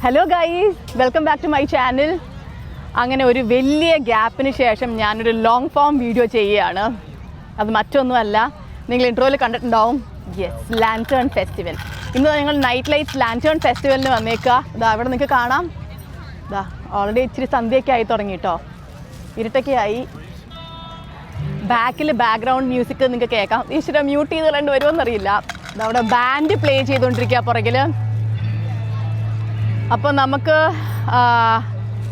Hello guys, welcome back to my channel. അങ്ങനെ ഒരു വലിയ ഗ്യാപ്പിന് ശേഷം ഞാനൊരു ലോങ് ഫോം വീഡിയോ ചെയ്യുകയാണ്. അത് മറ്റൊന്നുമല്ല, നിങ്ങൾ ഇൻട്രോയിൽ കണ്ടിട്ടുണ്ടാവും. Yes, lantern festival. ഇന്ന് ഞങ്ങൾ നൈറ്റ് ലൈറ്റ്സ് ലാൻറ്റേൺ ഫെസ്റ്റിവലിന് വന്നേക്കുക. ഇതാ അവിടെ നിങ്ങൾക്ക് കാണാം. ഇതാ ഓൾറെഡി ഇച്ചിരി സന്ധ്യയൊക്കെ ആയി തുടങ്ങി കേട്ടോ, ഇരുട്ടൊക്കെ ആയി. ബാക്കിൽ ബാക്ക്ഗ്രൗണ്ട് മ്യൂസിക് നിങ്ങൾക്ക് കേൾക്കാം. ഈശ്വര മ്യൂട്ട് ചെയ്ത് കണ്ട് വരുമോയെന്നറിയില്ല. അവിടെ ബാൻഡ് പ്ലേ ചെയ്തുകൊണ്ടിരിക്കുക പുറകിൽ. അപ്പോൾ നമുക്ക്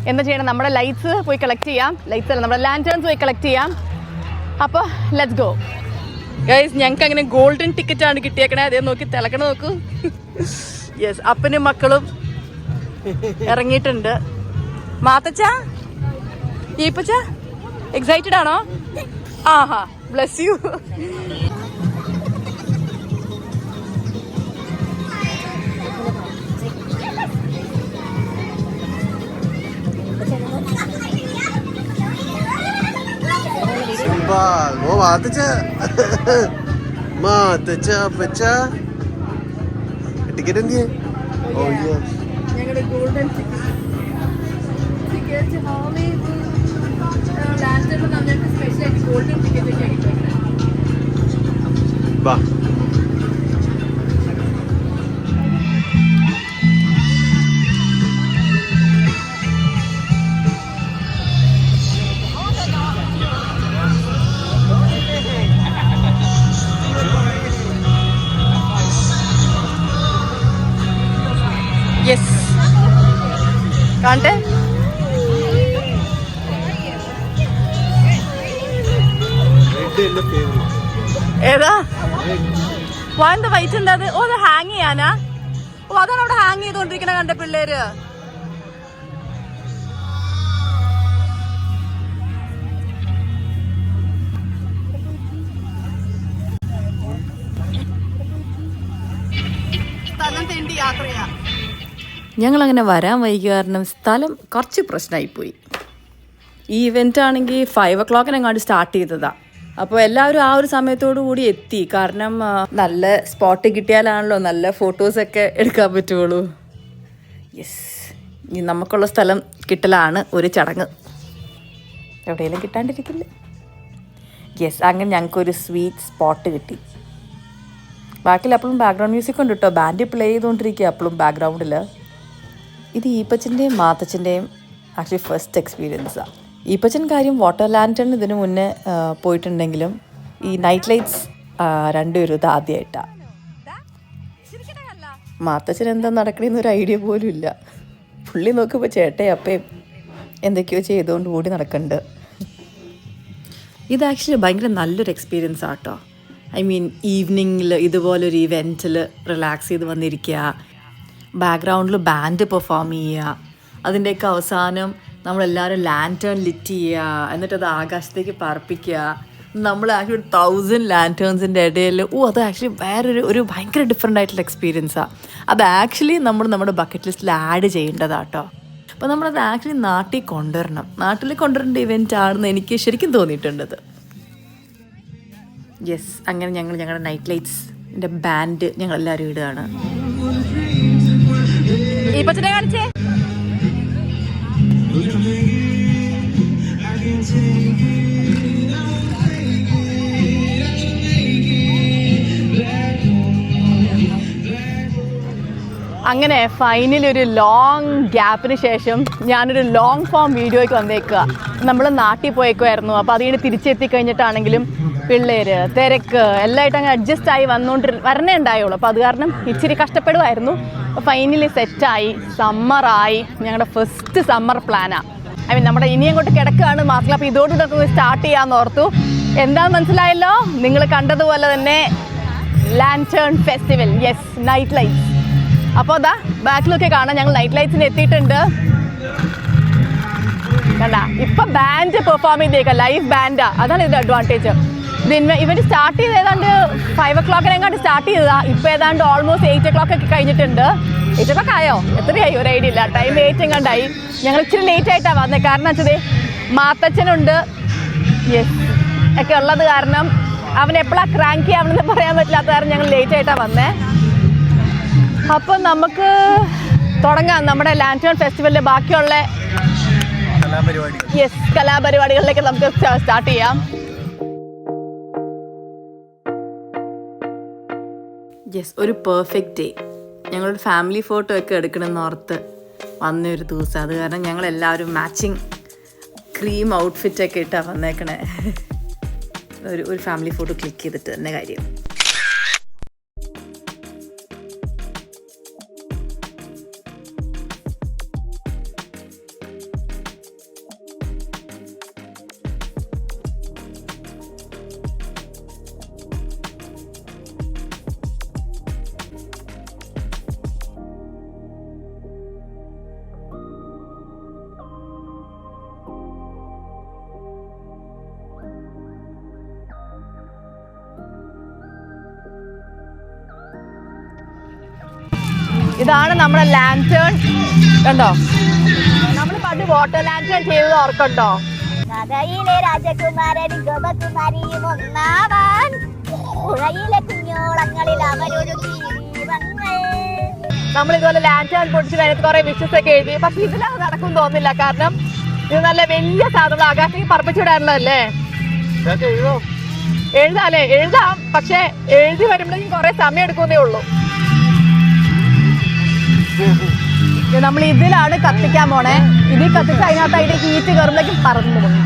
എന്താ ചെയ്യണം, നമ്മുടെ ലൈറ്റ്സ് പോയി കളക്ട് ചെയ്യാം. ലൈറ്റ്സ് അല്ല, നമ്മുടെ ലാൻറ്റേൺസ് പോയി കളക്ട് ചെയ്യാം. അപ്പോൾ ലെറ്റ്സ് ഗോ ഗൈസ്. ഞങ്ങൾക്ക് അങ്ങനെ ഗോൾഡൻ ടിക്കറ്റാണ് കിട്ടിയേക്കണേ. അതേ നോക്കി തിളക്കണ നോക്കൂ. യെസ്, അപ്പനും മക്കളും ഇറങ്ങിയിട്ടുണ്ട്. മാത്തച്ച, ഈപ്പച്ച എക്സൈറ്റഡ് ആണോ? ആഹാ, bless you. Oh, Matacha. Matacha, Pacha. Ticket in here? Oh, yes. You're going to golden ticket. Ticket, Holly. Last time, I'm going to special golden ticket. Bah. Yes. Can't I? ഏതാ വാന്റെ white എന്താ അത്? ഓ, അത് hang ചെയ്യാനാ? ഓ, അതാണ് അവിടെ hang ചെയ്തോണ്ടിരിക്കണ കണ്ട പിള്ളേര്. സ്ഥലം തേണ്ടി യാത്ര ചെയ്യാം. ഞങ്ങളങ്ങനെ വരാൻ വൈകി കാരണം സ്ഥലം കുറച്ച് പ്രശ്നമായിപ്പോയി. ഈ ഇവൻ്റ് ആണെങ്കിൽ 5 o'clock സ്റ്റാർട്ട് ചെയ്തതാണ്. അപ്പോൾ എല്ലാവരും ആ ഒരു സമയത്തോടു കൂടി എത്തി. കാരണം നല്ല സ്പോട്ട് കിട്ടിയാലാണല്ലോ നല്ല ഫോട്ടോസൊക്കെ എടുക്കാൻ പറ്റുള്ളൂ. യെസ്, ഇനി നമുക്കുള്ള സ്ഥലം കിട്ടലാണ് ഒരു ചടങ്ങ്. എവിടെയെങ്കിലും കിട്ടാണ്ടിരിക്കില്ല. യെസ്, അങ്ങനെ ഞങ്ങൾക്കൊരു സ്വീറ്റ് സ്പോട്ട് കിട്ടി. ബാക്കിൽ അപ്പോഴും ബാക്ക്ഗ്രൗണ്ട് മ്യൂസിക് ഉണ്ട് കേട്ടോ. ബാൻഡ് പ്ലേ ചെയ്തുകൊണ്ടിരിക്കുക അപ്പോഴും ബാക്ക്ഗ്രൗണ്ടിൽ. ഇത് ഈപ്പച്ചൻ്റെയും മാത്തച്ഛൻ്റെയും ആക്ച്വലി ഫസ്റ്റ് എക്സ്പീരിയൻസാണ്. ഈപ്പച്ചൻ കാര്യം വാട്ടർ ലാൻറ്റേൺ ഇതിന് മുന്നേ പോയിട്ടുണ്ടെങ്കിലും ഈ നൈറ്റ് ലൈറ്റ്സ് രണ്ടുപേരും ഇത് ആദ്യമായിട്ടാണ്. മാത്തച്ഛൻ എന്താ നടക്കണമെന്നൊരു ഐഡിയ പോലും ഇല്ല. പുള്ളി നോക്കുമ്പോൾ ചേട്ടയും അപ്പയും എന്തൊക്കെയോ ചെയ്തുകൊണ്ട് ഓടി നടക്കുന്നുണ്ട്. ഇത് ആക്ച്വലി ഭയങ്കര നല്ലൊരു എക്സ്പീരിയൻസ് ആട്ടോ. ഐ മീൻ ഈവനിങ്ങിൽ ഇതുപോലൊരു ഇവൻറ്റിൽ റിലാക്സ് ചെയ്ത് വന്നിരിക്കുക, ബാക്ക്ഗ്രൗണ്ടിൽ ബാൻഡ് പെർഫോം ചെയ്യുക, അതിൻ്റെയൊക്കെ അവസാനം നമ്മളെല്ലാവരും ലാൻറ്റേൺ ലിറ്റ് ചെയ്യുക, എന്നിട്ടത് ആകാശത്തേക്ക് പറപ്പിക്കുക. നമ്മൾ ആക്ച്വലി 1000 ലാൻറ്റേൺസിൻ്റെ ഇടയിൽ അത് ആക്ച്വലി വേറൊരു ഭയങ്കര ഡിഫറെൻ്റ് ആയിട്ടുള്ള എക്സ്പീരിയൻസാണ്. അത് ആക്ച്വലി നമ്മുടെ ബക്കറ്റ് ലിസ്റ്റിൽ ആഡ് ചെയ്യേണ്ടതാട്ടോ. അപ്പോൾ നമ്മളത് ആക്ച്വലി നാട്ടിൽ കൊണ്ടുവരണം. നാട്ടിൽ കൊണ്ടുവരേണ്ട ഇവൻ്റ് ആണെന്ന് എനിക്ക് ശരിക്കും തോന്നിയിട്ടുണ്ടത്. യെസ്, അങ്ങനെ ഞങ്ങളുടെ നൈറ്റ് ലൈറ്റ്സിൻ്റെ ബാൻഡ് ഞങ്ങളെല്ലാവരും ഇടുകയാണ്. ഈപ്പച്ചനെ കാണിച്ചേ. അങ്ങനെ ഫൈനലി ഒരു ലോങ് ഗ്യാപ്പിന് ശേഷം ഞാനൊരു ലോങ് ഫോം വീഡിയോയ്ക്ക് വന്നേക്കുക. നമ്മൾ നാട്ടിൽ പോയേക്കുമായിരുന്നു. അപ്പോൾ അതിന് തിരിച്ചെത്തി കഴിഞ്ഞിട്ടാണെങ്കിലും പിള്ളേര് തിരക്ക് എല്ലാമായിട്ട് അങ്ങ് അഡ്ജസ്റ്റ് ആയി വരണേ ഉണ്ടായുള്ളൂ. അപ്പോൾ അത് കാരണം ഇച്ചിരി കഷ്ടപ്പെടുമായിരുന്നു. ഫൈനലി സെറ്റായി, സമ്മറായി. ഞങ്ങളുടെ ഫസ്റ്റ് സമ്മർ പ്ലാനാണ്. ഐ മീൻ നമ്മുടെ ഇനി അങ്ങോട്ട് കിടക്കുകയാണ് മാസം. അപ്പോൾ ഇതോടുകൂടെ സ്റ്റാർട്ട് ചെയ്യാമെന്ന് ഓർത്തു. എന്താണെന്ന് മനസ്സിലായല്ലോ, നിങ്ങൾ കണ്ടതുപോലെ തന്നെ lantern festival. Yes, night lights. അപ്പോൾ അതാ ബാക്കിലൊക്കെ കാണാം, ഞങ്ങൾ നൈറ്റ് ലൈറ്റ്സിന് എത്തിയിട്ടുണ്ട്. കണ്ട, ഇപ്പം ബാൻഡ് പെർഫോം ചെയ്തേക്കാം, ലൈവ് ബാൻഡാ. അതാണ് ഇതിൻ്റെ അഡ്വാൻറ്റേജ്. ഇവന്റ് സ്റ്റാർട്ട് ചെയ്ത് ഏതാണ്ട് 5 o'clock സ്റ്റാർട്ട് ചെയ്തതാ. ഇപ്പം ഏതാണ്ട് ഓൾമോസ്റ്റ് 8 o'clock ഒക്കെ കഴിഞ്ഞിട്ടുണ്ട്. 8 o'clock ആയോ? എത്രയായി ഒരു ഐഡിയ ഇല്ല. ടൈം 8 എങ്ങാണ്ടായി. ഞങ്ങൾ ഇച്ചിരി ലേറ്റ് ആയിട്ടാണ് വന്നത്. കാരണം വെച്ചത് മാത്തച്ഛനുണ്ട് യെസ് ഒക്കെ ഉള്ളത് കാരണം അവൻ എപ്പോഴാണ് ക്രാങ്കി ആവണമെന്ന് പറയാൻ പറ്റില്ലാത്ത കാരണം ഞങ്ങൾ ലേറ്റ് ആയിട്ടാണ് വന്നേ. അപ്പം നമുക്ക് തുടങ്ങാം നമ്മുടെ ലാൻറ്റേൺ ഫെസ്റ്റിവലിന്റെ ബാക്കിയുള്ള കലാപരിപാടികളിലേക്ക് നമുക്ക് സ്റ്റാർട്ട് ചെയ്യാം. ഒരു പെർഫെക്റ്റ് ഡേ. ഞങ്ങളൊരു ഫാമിലി ഫോട്ടോ ഒക്കെ എടുക്കണമെന്ന് ഓർത്ത് വന്നൊരു ദിവസം. അത് കാരണം ഞങ്ങളെല്ലാവരും മാച്ചിങ് ക്രീം ഔട്ട്ഫിറ്റൊക്കെ ഇട്ടാണ് വന്നേക്കണേ. ഒരു ഫാമിലി ഫോട്ടോ ക്ലിക്ക് ചെയ്തിട്ട് തന്നെ കാര്യം. ഇതാണ് നമ്മുടെ ലാൻറ്റേൺ. കണ്ടോ, നമ്മൾ പണ്ട് വാട്ടർ ലാൻറ്റേൺ ചെയ്തത് ഓർക്കണ്ടോ? കഥയിലെ രാജകുമാരനും ഗോപകുമാരിയും ഒന്നാവാൻ പുഴയിലെ കുഞ്ഞോളങ്ങളിൽ അവരൊരു നമ്മൾ ഇതുപോലെ ലാൻറ്റേൺ പൊടിച്ച് അതിനകത്ത് കുറെ വിഷസ് ഒക്കെ എഴുതി. പക്ഷെ ഇതിലത് നടക്കും തോന്നില്ല. കാരണം ഇത് നല്ല വലിയ സാധനം ആകാശത്തേക്ക് പറപ്പിച്ചുവിടാനുള്ളതല്ലേ. എഴുതാം, പക്ഷെ എഴുതി വരുമ്പോഴേക്കും കുറെ സമയം എടുക്കുന്നേ ഉള്ളൂ. നമ്മൾ ഇതിലാണ് കത്തിക്കാൻ പോണേ. ഇതിൽ കത്തിച്ച് അതിനകത്ത് അതിന്റെ ഹീറ്റ് കയറുമ്പോഴേക്കും പറന്നു പോകും.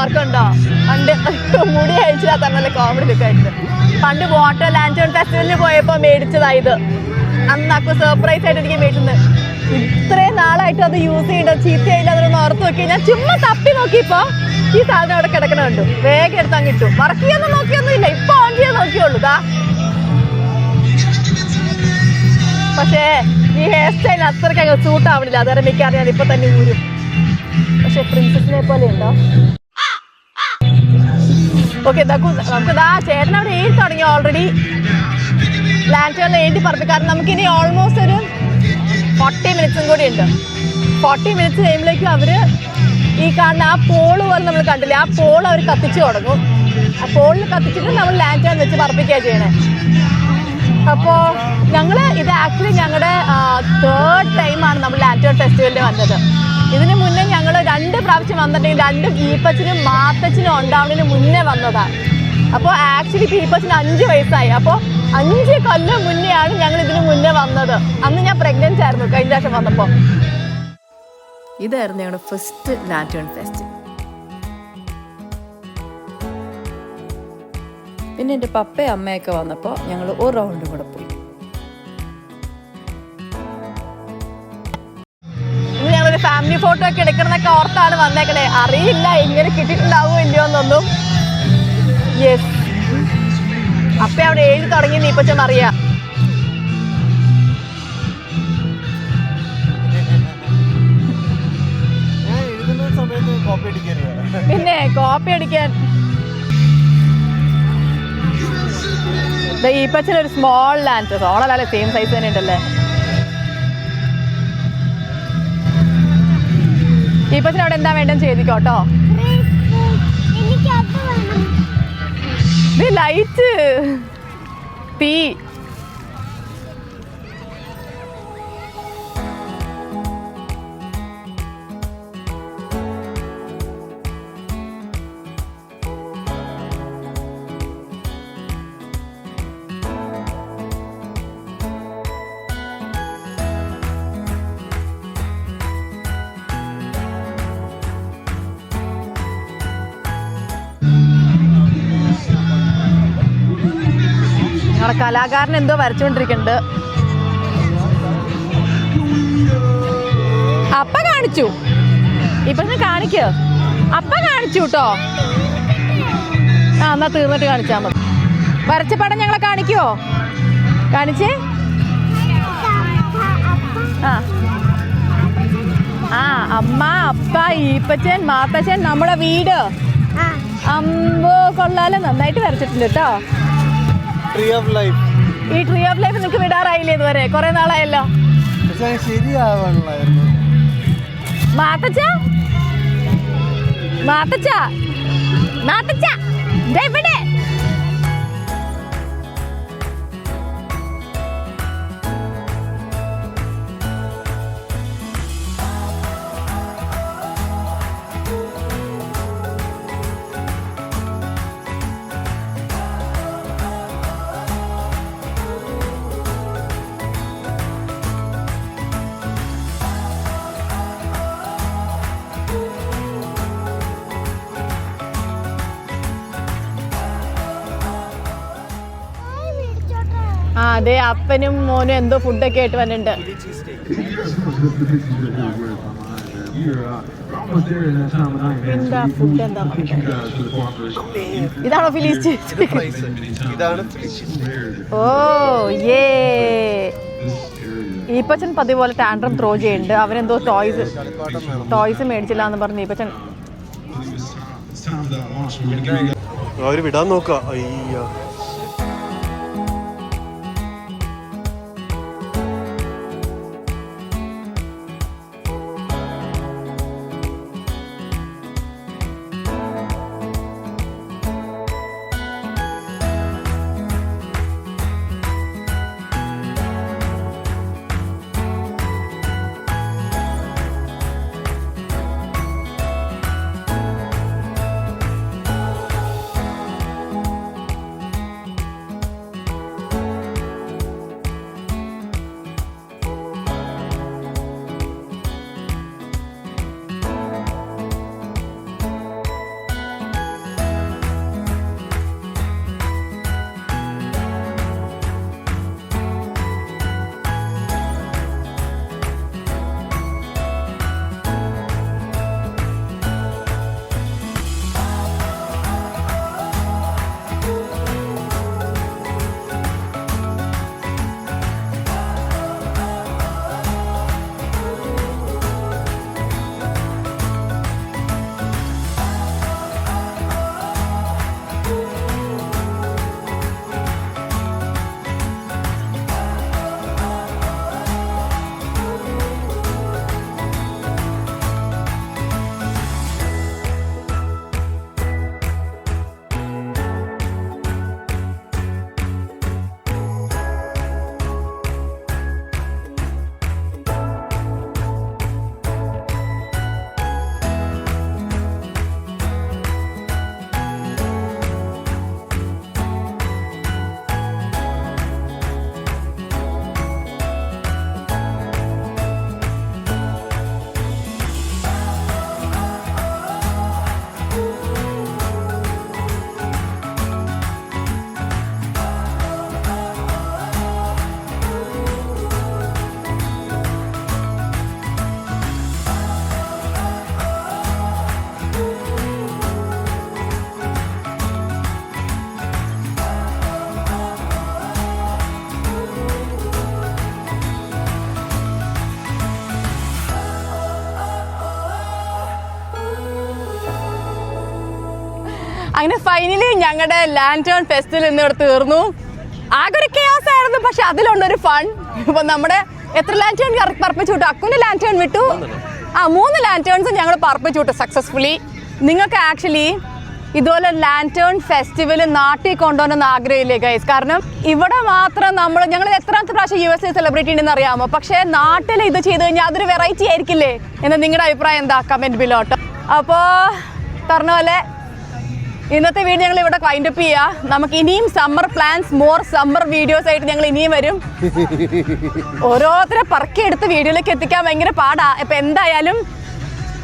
ഓർക്കുണ്ടോ പണ്ട് മുടി അഴിച്ചില്ലാത്ത നല്ല കോമഡി ലുക്ക് ആയിട്ട് പണ്ട് വാട്ടർ ലാൻറ്റേൺ ഫെസ്റ്റിവലിന് പോയപ്പോ മേടിച്ചതായത്. അന്ന് അപ്പൊ സർപ്രൈസ് ആയിട്ട് എനിക്ക് മേടിച്ചത്. ഇത്രയും നാളായിട്ട് അത് യൂസ് ചെയ്യണ്ട, ചീത്തയായില്ല, അതൊന്ന് ഓർത്ത് നോക്കി. ഞാൻ ചുമ്മാ തപ്പി നോക്കിയപ്പോ ഈ സാധനം അവിടെ കിടക്കണ കണ്ടു. വേഗം എടുത്താൽ കിട്ടും. വർക്ക് ചെയ്യാനൊന്നും നോക്കിയൊന്നുമില്ല, ഇപ്പൊ ഓൺ ചെയ്യാൻ നോക്കിയുള്ളൂ. പക്ഷേ ഈ ഹെയർ സ്റ്റൈൽ അത്രയ്ക്ക് സൂട്ട് ആവണില്ല. അതുവരെ മിക്കറിയാം ഇപ്പൊ തന്നെ ഊരും. പക്ഷെ പ്രിൻസസിനെ പോലെ ഉണ്ടോ? ഓക്കെ, നമുക്ക് ചേട്ടൻ അവിടെ എഴുതി തുടങ്ങി ഓൾറെഡി. ലാൻറ്റേണിൽ എഴുതി പറപ്പിക്കാറ്. നമുക്കിനി ഓൾമോസ്റ്റ് ഒരു 40 മിനിറ്റ്സും കൂടി ഉണ്ട്. 40 മിനിറ്റ്സ് കഴിയുമ്പോഴേക്കും അവര് ഈ കാണുന്ന ആ പോള് പോലെ നമ്മൾ കണ്ടില്ലേ, ആ പോൾ അവർ കത്തിച്ചു തുടങ്ങും. ആ പോളിൽ കത്തിച്ചിട്ട് നമ്മൾ ലാൻറ്റേൺ വെച്ച് പറപ്പിക്കുകയാണ് ചെയ്യണേ. അപ്പോൾ ഇത് ആക്ച്വലി ഞങ്ങളുടെ 3rd ടൈമാണ് നമ്മൾ ലാൻറ്റേൺ ഫെസ്റ്റിവലിൽ വന്നത്. ഇതിന് മുന്നേ ഞങ്ങൾ 2 പ്രാവശ്യം വന്നിട്ടുണ്ടെങ്കിൽ 2 ഈപ്പച്ചനും മാത്തച്ഛനും ഉണ്ടാവുന്നതിന് മുന്നേ വന്നതാണ്. അപ്പോൾ ആക്ച്വലി ഈപ്പച്ചന് 5 വയസ്സായി. അപ്പോൾ 5 കൊല്ലം മുന്നെയാണ് ഞങ്ങൾ ഇതിന് മുന്നേ വന്നത്. അന്ന് ഞാൻ പ്രഗ്നന്റ് ആയിരുന്നു കഴിഞ്ഞ പ്രാവശ്യം വന്നപ്പോൾ. ഇതായിരുന്നു ഞങ്ങളുടെ ഫസ്റ്റ് ലാൻറ്റേൺ ഫെസ്റ്റ്. പിന്നെ എൻ്റെ പപ്പയും അമ്മയൊക്കെ വന്നപ്പോൾ ഞങ്ങൾ ഒരു റൗണ്ട് കൂടെ പോയി. ഞങ്ങളൊരു ഫാമിലി ഫോട്ടോ ഒക്കെ എടുക്കണമെന്നൊക്കെ ഓർത്താണ് വന്നേക്കണേ. അറിയില്ല ഇങ്ങനെ കിട്ടിയിട്ടുണ്ടാവോ ഇല്ലയോ എന്നൊന്നും. യെസ്, അപ്പ അവിടെ എഴുതി തുടങ്ങി നീപ്പച്ചൻ അറിയാം. പിന്നെ കോപ്പി അടിക്കാൻ ഈപ്പച്ചൻ ഒരു സ്മോൾ ലാൻഡ്, സ്മോളല്ലേ, സെയിം സൈസ് തന്നെ ഉണ്ടല്ലേ. ഈപ്പച്ചൻ അവിടെ എന്താ വേണ്ടെന്ന് ചെയ്തിക്കോട്ടോ. ലൈറ്റ്, തീ. ഞങ്ങളുടെ കലാകാരൻ എന്തോ വരച്ചുകൊണ്ടിരിക്കുന്നുണ്ട്. അപ്പ കാണിച്ചു, ഇപ്പൊ കാണിക്ക്. അപ്പ കാണിച്ചു കേട്ടോ. ആ എന്നാ തീർന്നിട്ട് കാണിച്ചാൽ മതി. വരച്ച പടം ഞങ്ങളെ കാണിക്കുവോ? കാണിച്ചേ. ആ ആ അമ്മ, അപ്പ, ഈപ്പച്ചൻ, മാത്തച്ഛൻ, നമ്മളെ വീട്. അമ്പോ കൊള്ളാലോ, നന്നായിട്ട് വരച്ചിട്ടുണ്ട് കേട്ടോ. Tree of life. ഈ ട്രീ ഓഫ് ലൈഫ് നിങ്ങൾക്ക് വിടാറായില്ലേ ഇതുവരെ? കുറെ നാളായല്ലോ. ശരിയാവണല്ലായിരുന്നു. മാത്തച്ഛ മാത്തച്ഛ മാത്തച്ഛ ഇവിടെ. ആ അതെ, അപ്പനും മോനും എന്തോ ഫുഡൊക്കെ ആയിട്ട് വന്നിട്ടുണ്ട്. എന്താ ഫുഡ്? എന്താ ഇതാണോ ഫിലീസ്? ഓ യേ. ഈപ്പച്ചൻ പതിവ് പോലെ ടാൻഡ്രം ത്രോ ചെയ്യുന്നുണ്ട്. അവനെന്തോ ടോയ്സ് മേടിച്ചില്ല എന്ന് പറഞ്ഞു ഈപ്പച്ചൻ. അവര് വിടാൻ നോക്ക. അയ്യോ, അങ്ങനെ ഫൈനലി ഞങ്ങളുടെ ലാൻറ്റേൺ ഫെസ്റ്റിവൽ ഇന്നിവിടെ തീർന്നു. ആകെ ഒരു കെയോസ് ആയിരുന്നു, പക്ഷെ അതിലുണ്ടൊരു ഫൺ. ഇപ്പൊ നമ്മുടെ എത്ര ലാൻറ്റേൺ പറപ്പിച്ചു വിട്ടു? അക്കുന്റെ ലാൻറ്റേൺ വിട്ടു. 3 ലാൻറ്റേൺസ് ഞങ്ങൾ പറപ്പിച്ചു വിട്ടു സക്സസ്ഫുള്ളി. നിങ്ങൾക്ക് ആക്ച്വലി ഇതുപോലെ ലാൻറ്റേൺ ഫെസ്റ്റിവൽ നാട്ടിൽ കൊണ്ടുപോകണമെന്ന് ആഗ്രഹമില്ലേ ഗൈസ്? കാരണം ഇവിടെ മാത്രം ഞങ്ങൾ എത്രാമത്തെ പ്രാവശ്യം USA സെലിബ്രേറ്റ് ചെയ്യുന്നതെന്ന് അറിയാമോ? പക്ഷേ നാട്ടിൽ ഇത് ചെയ്ത് കഴിഞ്ഞാൽ അതൊരു വെറൈറ്റി ആയിരിക്കില്ലേ എന്ന് നിങ്ങളുടെ അഭിപ്രായം എന്താ? കമൻറ്റ് ബിലോട്ട്. അപ്പോൾ പറഞ്ഞ പോലെ ഇന്നത്തെ വീഡിയോ ഞങ്ങൾ ഇവിടെ വൈൻഡപ്പ് ചെയ്യാം. നമുക്ക് ഇനിയും summer plans, more summer videos ആയിട്ട് ഞങ്ങൾ ഇനിയും വരും. ഓരോരുത്തരെ പറക്കിയെടുത്ത് വീഡിയോയിലേക്ക് എത്തിക്കാൻ ഭയങ്കര പാടാ. ഇപ്പം എന്തായാലും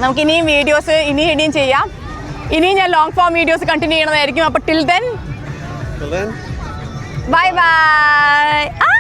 നമുക്ക് ഇനിയും വീഡിയോസ് ഇനിയും ചെയ്യാം. ഇനിയും ഞാൻ ലോങ് ഫോം വീഡിയോസ് കണ്ടിന്യൂ ചെയ്യണതായിരിക്കും. അപ്പോൾ ടിൽ ദെൻ ബൈ ബൈ.